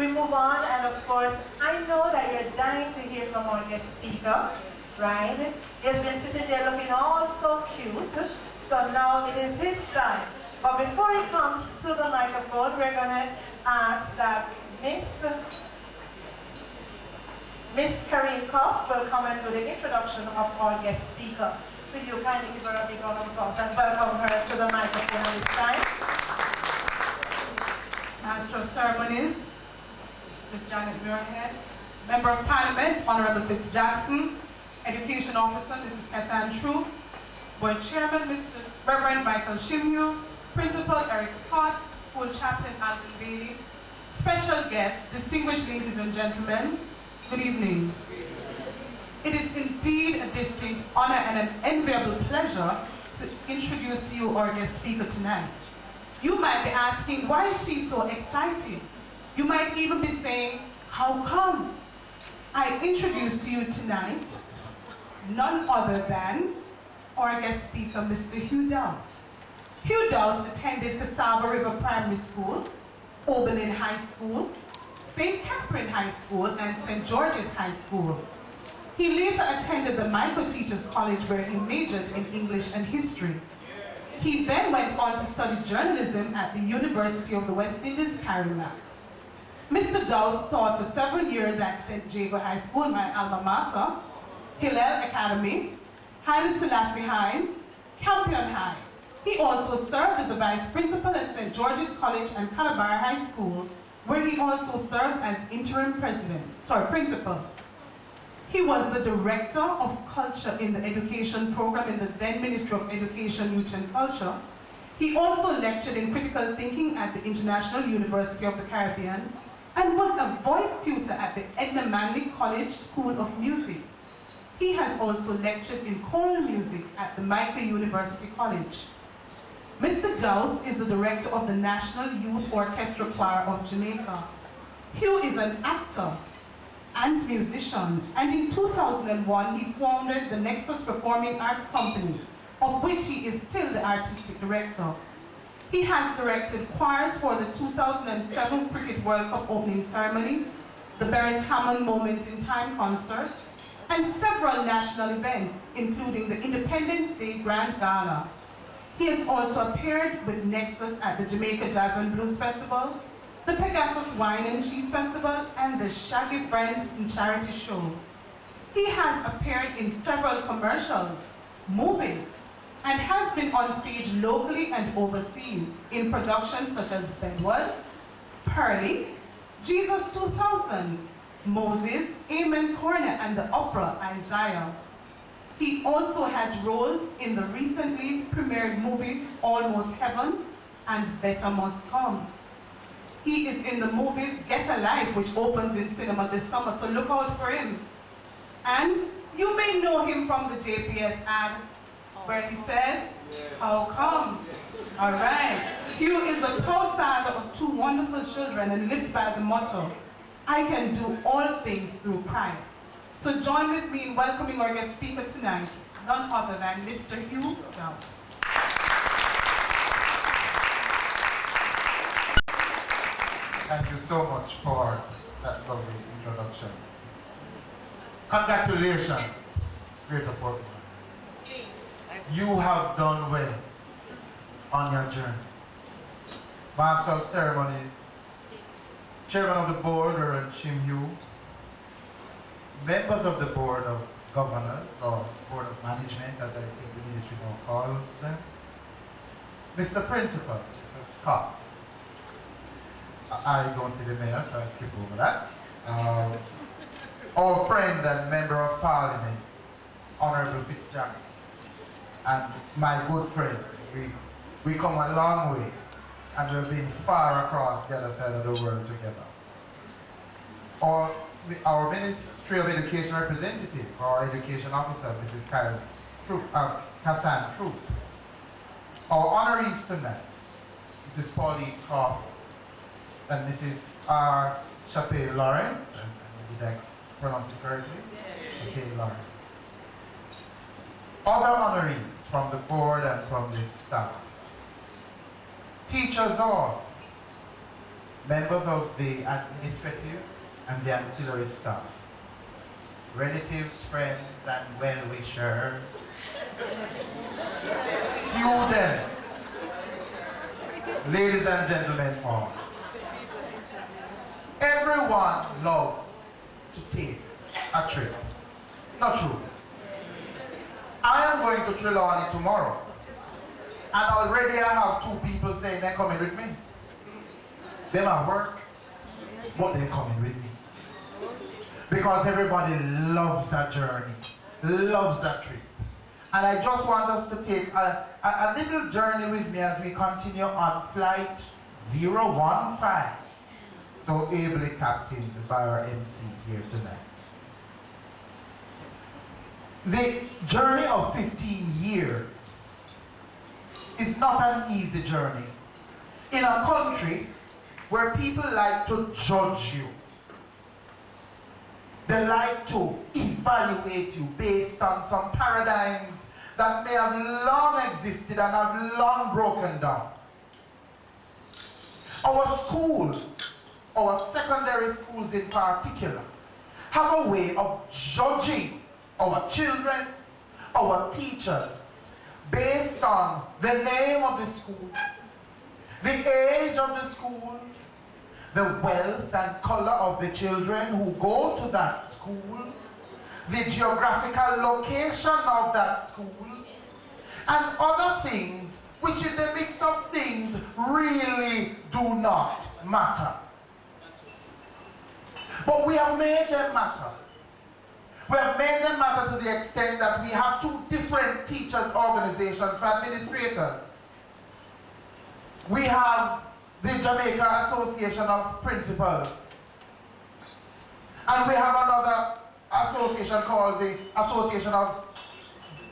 we move on, and of course, I know that you're dying to hear from our guest speaker, right? He's been sitting there looking all so cute, so now it is his time. But before he comes to the microphone, we're going to ask that Miss Kareem Koff will come and do the introduction of our guest speaker. Will you kindly give her a big round of applause and welcome her to the microphone at this time? Master of Ceremonies, Ms. Janet Muirhead, Member of Parliament, Honorable Fitz Jackson, Education Officer, Mrs. Cassandra Troop, Board Chairman, Mr. Reverend Michael Shimyu, Principal Eric Scott, School Chaplain Alvin Bailey, special guests, distinguished ladies and gentlemen, good evening. It is indeed a distinct honor and an enviable pleasure to introduce to you our guest speaker tonight. You might be asking, why is she so excited? You might even be saying, how come? I introduce to you tonight none other than our guest speaker, Mr. Hugh Douse. Hugh Douse attended Cassava River Primary School, Oberlin High School, St. Catherine High School, and St. George's High School. He later attended the Micro Teachers College where he majored in English and history. He then went on to study journalism at the University of the West Indies, Carolina. Mr. Douse taught for several years at St. Jago High School, my alma mater, Hillel Academy, Haile Selassie High, Campion High. He also served as a vice principal at St. George's College and Calabar High School, where he also served as interim principal. He was the director of culture in the education program in the then Ministry of Education, Youth and Culture. He also lectured in critical thinking at the International University of the Caribbean and was a voice tutor at the Edna Manley College School of Music. He has also lectured in choral music at the Micah University College. Mr. Douse is the director of the National Youth Orchestra Choir of Jamaica. Hugh is an actor and musician, and in 2001 he founded the Nexus Performing Arts Company, of which he is still the artistic director. He has directed choirs for the 2007 Cricket World Cup opening ceremony, the Beres Hammond Moment in Time concert, and several national events, including the Independence Day Grand Gala. He has also appeared with Nexus at the Jamaica Jazz and Blues Festival, the Pegasus Wine and Cheese Festival, and the Shaggy Friends and Charity Show. He has appeared in several commercials, movies, and has been on stage locally and overseas in productions such as Bedward, Pearly, Jesus 2000, Moses, Amen Corner, and the opera Isaiah. He also has roles in the recently premiered movie Almost Heaven and Better Must Come. He is in the movies Get a Life, which opens in cinema this summer, so look out for him. And you may know him from the JPS ad, where he says, how come? All right. Hugh is the proud father of two wonderful children and lives by the motto, I can do all things through Christ. So join with me in welcoming our guest speaker tonight, none other than Mr. Hugh Douse. Thank you so much for that lovely introduction. Congratulations, Greater Portmore. You have done well on your journey. Master of Ceremonies, Chairman of the Board, Reverend Shimyu, members of the Board of Governors, or Board of Management, as I think the ministry now calls them, Mr. Principal, Mr. Scott. I don't see the mayor, so I skip over that. Our friend and Member of Parliament, Honorable Fitz Jackson, and my good friend, we come a long way, and we've been far across the other side of the world together. Our Ministry of Education representative, our Education Officer, Mrs. Cassandra Troop. Our honorees tonight, Mrs. Pauline Crawford, and Mrs. R. Chappelle Lawrence, did I pronounce it correctly? Yes. Chappelle Lawrence. Other honorees from the board and from the staff. Teachers all, members of the administrative and the ancillary staff, relatives, friends, and well-wishers, students, ladies and gentlemen all. Everyone loves to take a trip. Not true. I am going to Trelawney tomorrow. And already I have 2 people saying they're coming with me. They're at work, but they're coming with me. Because everybody loves a journey, loves a trip. And I just want us to take a little journey with me as we continue on flight 015. So ably captained by our MC here tonight. The journey of 15 years is not an easy journey. In a country where people like to judge you, they like to evaluate you based on some paradigms that may have long existed and have long broken down. Our schools, our secondary schools in particular, have a way of judging our children, our teachers, based on the name of the school, the age of the school, the wealth and color of the children who go to that school, the geographical location of that school, and other things which in the mix of things really do not matter. But we have made them matter. We have made them matter to the extent that we have 2 different teachers' organizations for administrators. We have the Jamaica Association of Principals. And we have another association called the Association of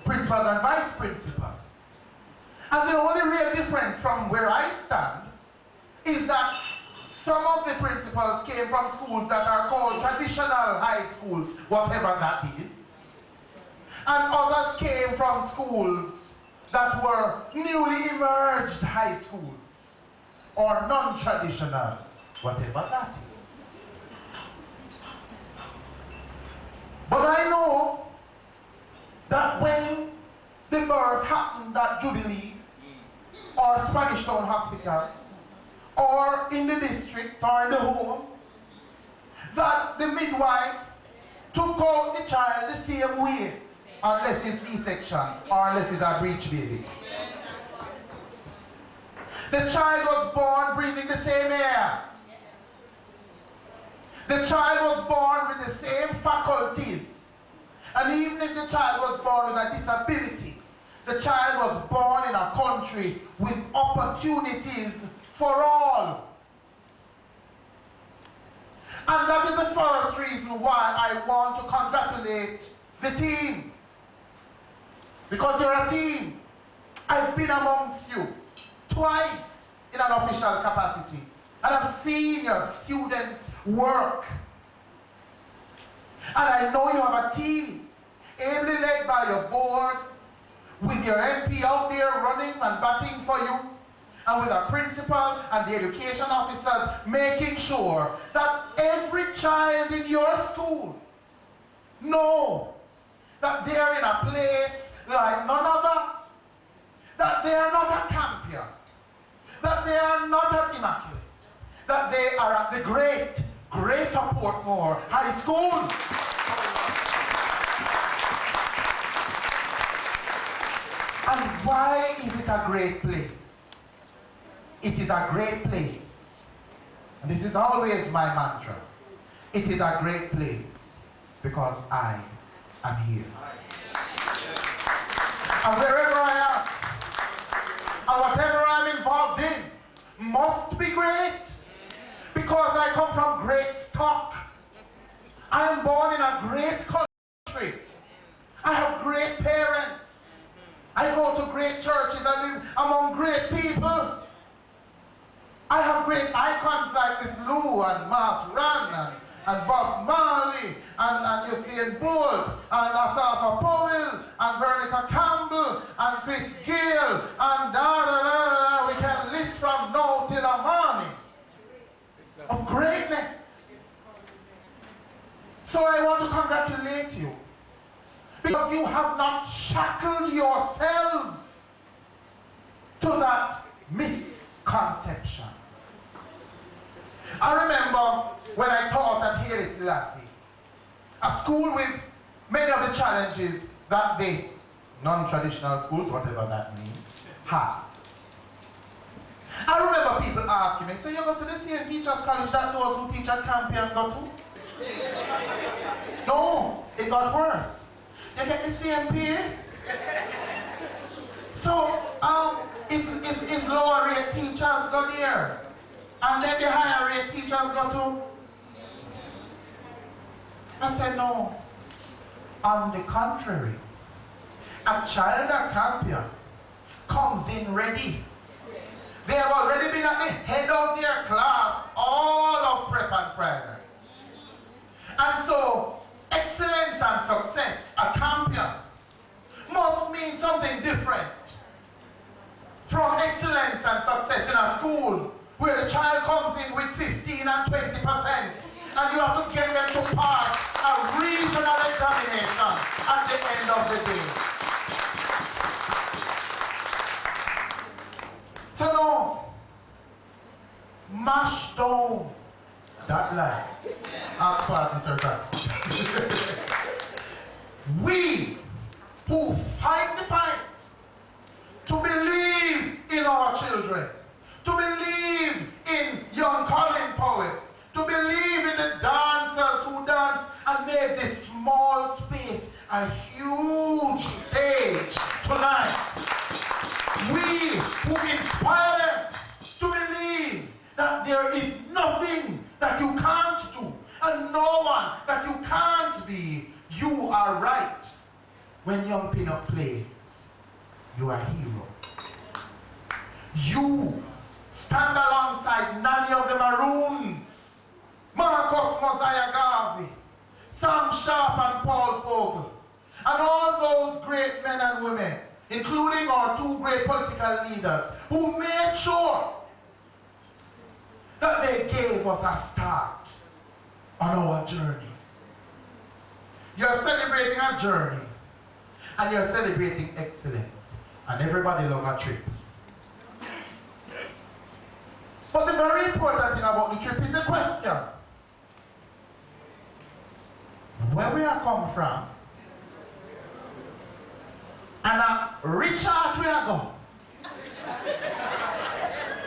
Principals and Vice Principals. And the only real difference from where I stand is that some of the principals came from schools that are called traditional high schools, whatever that is. And others came from schools that were newly emerged high schools, or non-traditional, whatever that is. But I know that when the birth happened at Jubilee, or Spanish Town Hospital, or in the district, or in the home, that the midwife took out the child the same way, unless it's C-section, or unless it's a breech baby. The child was born breathing the same air. The child was born with the same faculties. And even if the child was born with a disability, the child was born in a country with opportunities for all. And that is the first reason why I want to congratulate the team. Because you're a team. I've been amongst you twice in an official capacity. And I've seen your students work. And I know you have a team ably led by your board, with your MP out there running and batting for you, and with a principal and the education officers making sure that every child in your school knows that they are in a place like none other, that they are not at Campion, that they are not at Immaculate, that they are at the greater Portmore High School. And why is it a great place? It is a great place. And this is always my mantra. It is a great place because I am here. And wherever I am, and whatever I'm involved in, must be great. Because I come from great stock. I am born in a great country. I have great parents. I go to great churches. I live among great people. I have great icons like Miss Lou and Mas Ran and Bob Marley and Usain Bolt and Asafa Powell and Veronica Campbell and Chris Gale and we can list from now till the morning. of greatness. So I want to congratulate you, because you have not shackled yourselves to that misconception. I remember when I taught at Haile Selassie, a school with many of the challenges that the non-traditional schools, whatever that means, have. I remember people asking me, so you go to the same teachers' college that those who teach at Campion go to? No, it got worse. You get the same pay. So, is lower rate teachers go there? And then the higher rate teachers go to? I said, no. On the contrary, a child at Campion comes in ready. They have already been at the head of their class, all of prep and primary. And so, excellence and success at Campion must mean something different from excellence and success in a school where the child comes in with 15 and 20%, and you have to get them to pass a regional examination at the end of the day. So no, mash down that lie. Ask pardon, Sir Tax. We who fight the fight to believe in our children, to believe in young Colin Powell, to believe in the dancers who dance and made this small space a huge stage tonight. We who inspire them to believe that there is nothing that you can't do and no one that you can't be. You are right. When Young Pinnock plays, you are a hero. You stand alongside Nanny of the Maroons, Marcus Mosiah Garvey, Sam Sharp and Paul Ogle, and all those great men and women, including our two great political leaders, who made sure that they gave us a start on our journey. You're celebrating a journey, and you're celebrating excellence, and everybody loves a trip. But the very important thing about the trip is a question. Where we are come from, and a Richard we are go.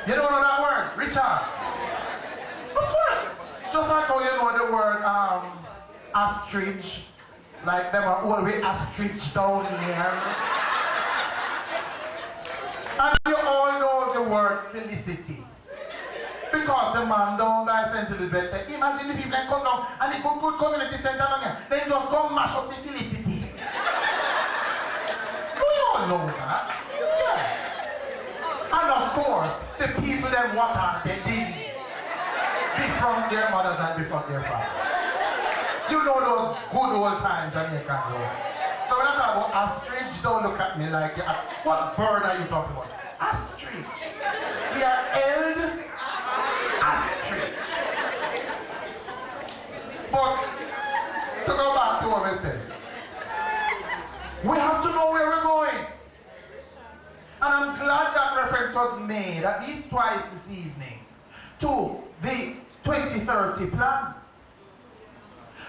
You don't know that word, Richard? Of course. Just like how you know the word ostrich, like them are always ostrich down here. And you all know the word felicity. Because the man down by St. Elizabeth said, imagine the people that come down and the good community center down here, then just go mash up the felicity. Do you all know that? Yeah. And of course, the people them what are they did be from their mothers and be from their fathers. You know those good old times Jamaican girls. So when I talk about ostrich, don't look at me like, what bird are you talking about? Ostrich. We are held ostrich. But to go back to what I said, we have to know where we're going. And I'm glad that reference was made at least twice this evening to the 2030 plan.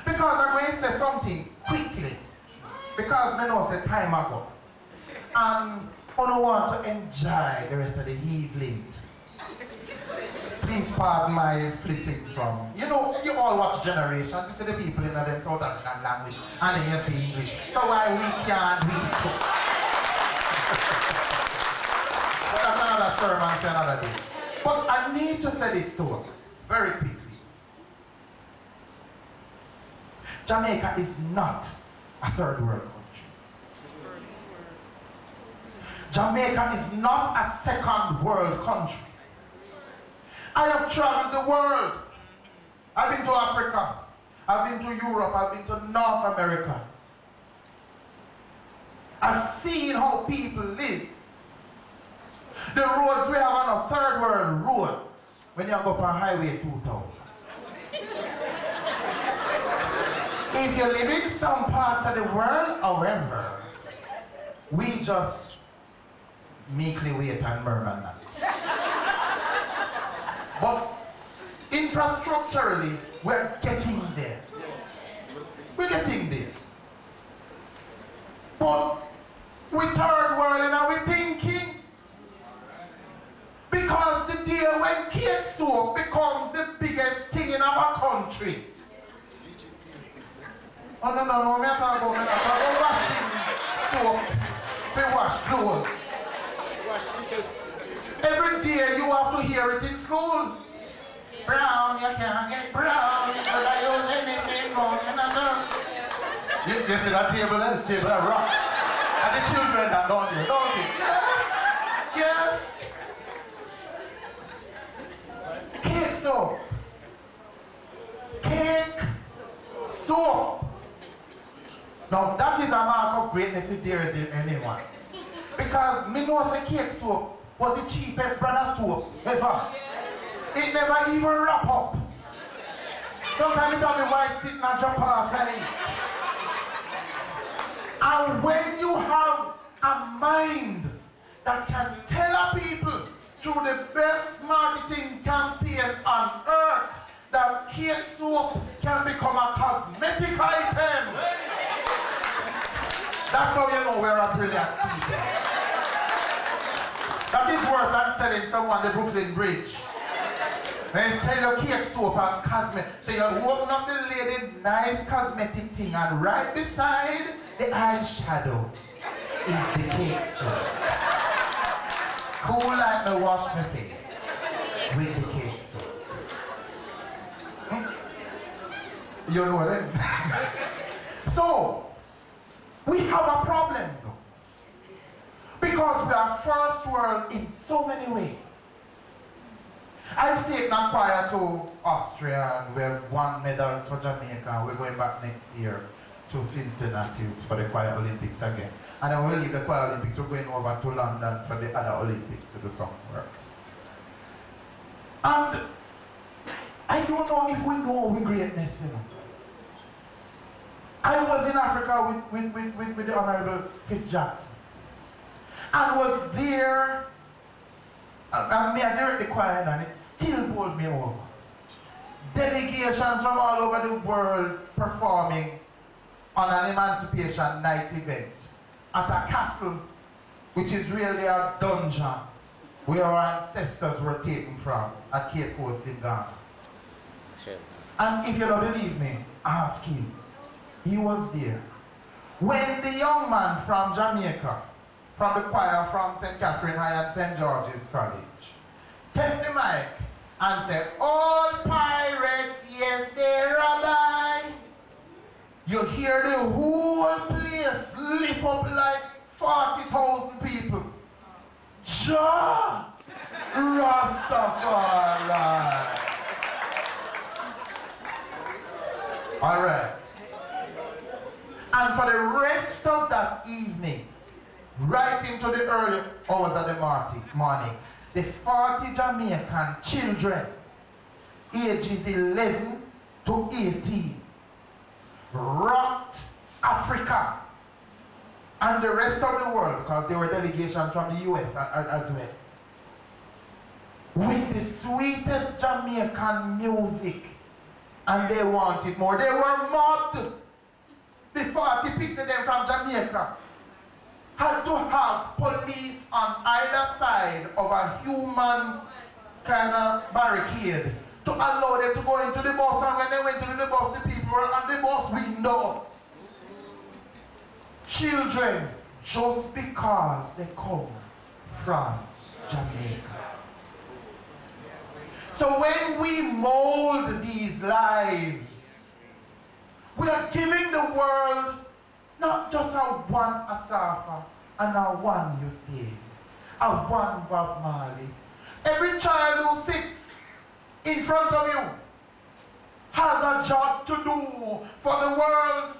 Because I'm going to say something quickly. Because I know it's time ago. And I don't want to enjoy the rest of the evening. Please pardon my flitting from, you know, you all watch Generations, you see the people in the South African language, and then you see English. So why we can't read too? But that's another sermon for another day. But I need to say this to us, very quickly. Jamaica is not a third world country. Jamaica is not a second world country. I have traveled the world. I've been to Africa. I've been to Europe. I've been to North America. I've seen how people live. The roads we have are not third world roads. when you go up on Highway 2000. If you live in some parts of the world, however, we just meekly wait and murmur not. But infrastructurally, we're getting there. We're getting there. But we third world and are we thinking? Because the day when cake soap becomes the biggest thing in our country. Oh no, me not talk about washing soap. We wash clothes. Every day you have to hear it in school. Brown, you can't get brown, but I use anything wrong, you see that table there? The table that rock. And the children that don't there, don't they? Yes, yes. Cake soap. Cake soap. Now that is a mark of greatness if there is anyone. Because me know say cake soap was the cheapest brand of soap ever. It never even wrap up. Sometimes it tell me why it's sitting and drop off like. And when you have a mind that can tell people through the best marketing campaign on earth that cake soap can become a cosmetic item, that's how you know we're a brilliant people. That is worse than selling someone the Brooklyn Bridge. They sell your cake soap as cosmetic. So you open up the lady nice cosmetic thing and right beside the eyeshadow is the cake soap. Cool like me wash my face with the cake soap. You know what I mean? So, we have a problem though. Because we are first world in so many ways. I've taken a choir to Austria and we have won medals for Jamaica. We're going back next year to Cincinnati for the choir Olympics again. And then we'll leave the choir Olympics, we're going over to London for the other Olympics to do some work. And I don't know if we know our greatness, you know. I was in Africa with the Honorable Fitz Jackson. And was there, and me I direct the choir and it still pulled me over. Delegations from all over the world performing on an Emancipation Night event at a castle, which is really a dungeon where our ancestors were taken from at Cape Coast in Ghana. And if you don't believe me, ask him. He was there. When the young man from Jamaica, from the choir from St. Catherine High and St. George's College, took the mic and said, "All pirates, yes, they rabbi." You hear the whole place lift up like 40,000 people. Jah Rastafari. All right. And for the rest of that evening, right into the early hours of the morning, the 40 Jamaican children, ages 11 to 18, rocked Africa and the rest of the world, because there were delegations from the US as well, with the sweetest Jamaican music. And they wanted more. They were mad. The 40 people them from Jamaica had to have police on either side of a human kind of barricade to allow them to go into the bus. And when they went into the bus, the people were on the bus windows. Children, just because they come from Jamaica. So when we mold these lives, we are giving the world not just a one Asafa and a one Hussein, a one Bob Marley. Every child who sits in front of you has a job to do for the world,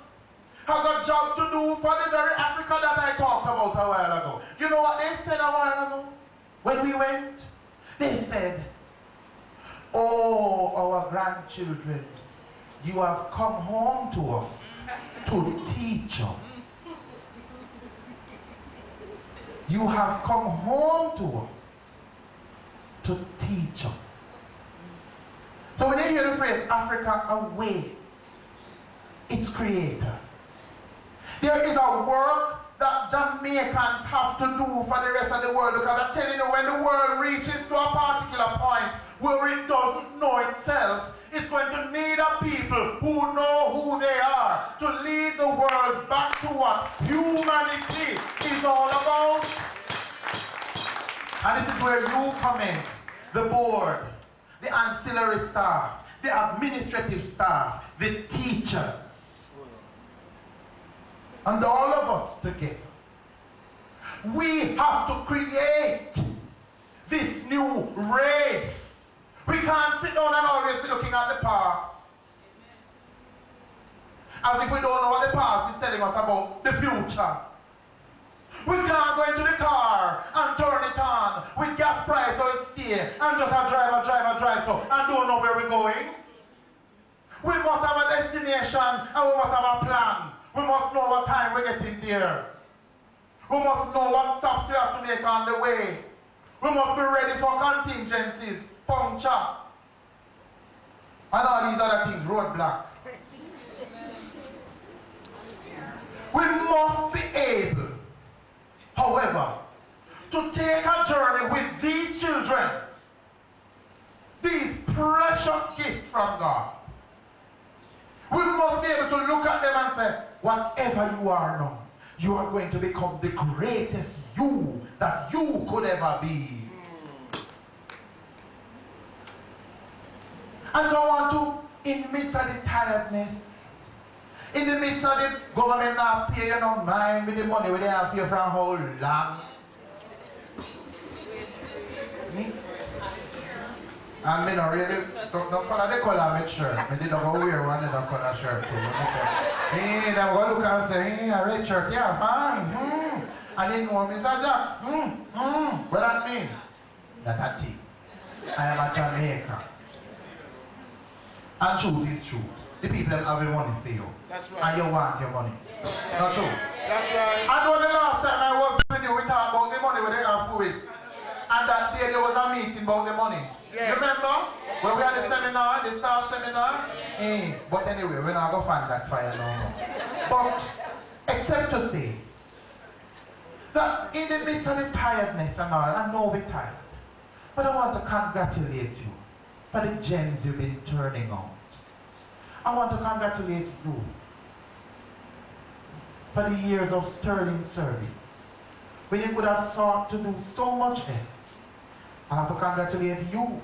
has a job to do for the very Africa that I talked about a while ago. You know what they said a while ago? When we went, they said, Oh, our grandchildren, you have come home to us to teach us. You have come home to us to teach us. So when you hear the phrase Africa awaits its creators, there is a work that Jamaicans have to do for the rest of the world, because I'm telling you, when the world reaches to a particular point where it doesn't know itself, it's going to need a people who know who they are to lead the world back to what humanity is all about. And this is where you come in, the board, the ancillary staff, the administrative staff, the teachers, and all of us together. We have to create this new race. We can't sit down and always be looking at the past as if we don't know what the past is telling us about the future. We can't go into the car and turn it on with gas price or it's stay and just drive so and don't know where we're going. We must have a destination and we must have a plan. We must know what time we're getting there. We must know what stops we have to make on the way. We must be ready for contingencies, puncture, and all these other things, roadblock. We must be able, however, to take a journey with these children, these precious gifts from God. We must be able to look at them and say, whatever you are now, you are going to become the greatest you that you could ever be. And so I want to, in the midst of the tiredness, in the midst of the government not pay you no mind with the money we they have here from how long. Me? And me not really, don't follow the color of my shirt. I did not go wear one of the color shirt too. Hey, they go look and say, hey, a red shirt, yeah, fine. And then know Mr. Jacks. What that mean? That a tea. I am a Jamaican. And truth is truth. The people have the money for you. That's right. And you want your money. Not true. That's right. I know the last time I was with you, we talked about the money we they have for it. And that day there was a meeting about the money. Yes. You remember? When we had the seminar, the staff seminar? But anyway, we're not going to find that fire no more. But, except to say, that in the midst of the tiredness and all, I know we're tired. But I want to congratulate you for the gems you've been turning out. I want to congratulate you for the years of sterling service, when you could have sought to do so much else. I have to congratulate you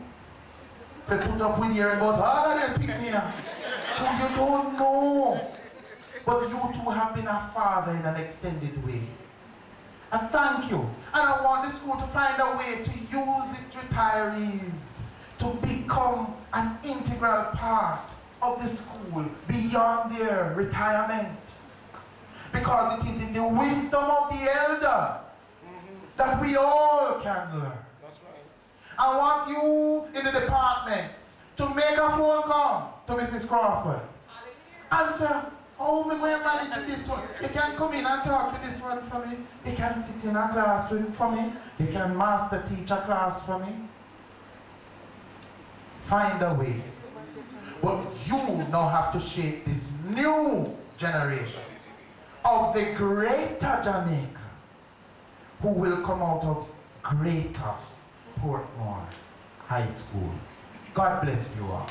for put up with hearing about all of them people here who you don't know. But you too have been a father in an extended way. I thank you. And I want the school to find a way to use its retirees to become an integral part of the school beyond their retirement. Because it is in the wisdom of the elders that we all can learn. I want you in the departments to make a phone call to Mrs. Crawford. And say, how am I going to manage this one? You can come in and talk to this one for me. You can sit in a classroom for me. You can master teach a class for me. Find a way. But you now have to shape this new generation of the greater Jamaica who will come out of greater Portmore High School. God bless you all.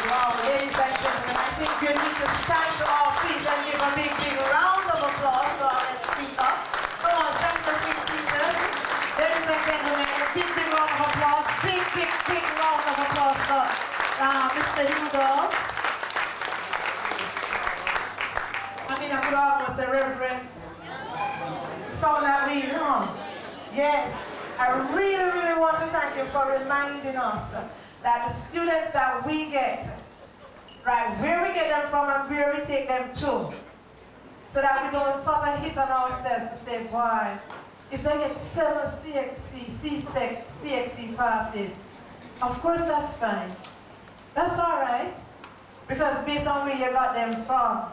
Wow, ladies and gentlemen, I think you need to stand to our feet and give a big, big round of applause to our guest speaker. Come on, stand to feet, teachers. Ladies and gentlemen, a big, big round of applause. Big, big, big round of applause to Mr. Hugh Douse. I mean, I could almost say reverend. Sound like we, Yes, I really, really want to thank you for reminding us that the students that we get, right, where we get them from and where we take them to, so that we don't sort of hit on ourselves to say, boy, if they get 7 CXC passes, of course that's fine. That's all right. Because based on where you got them from,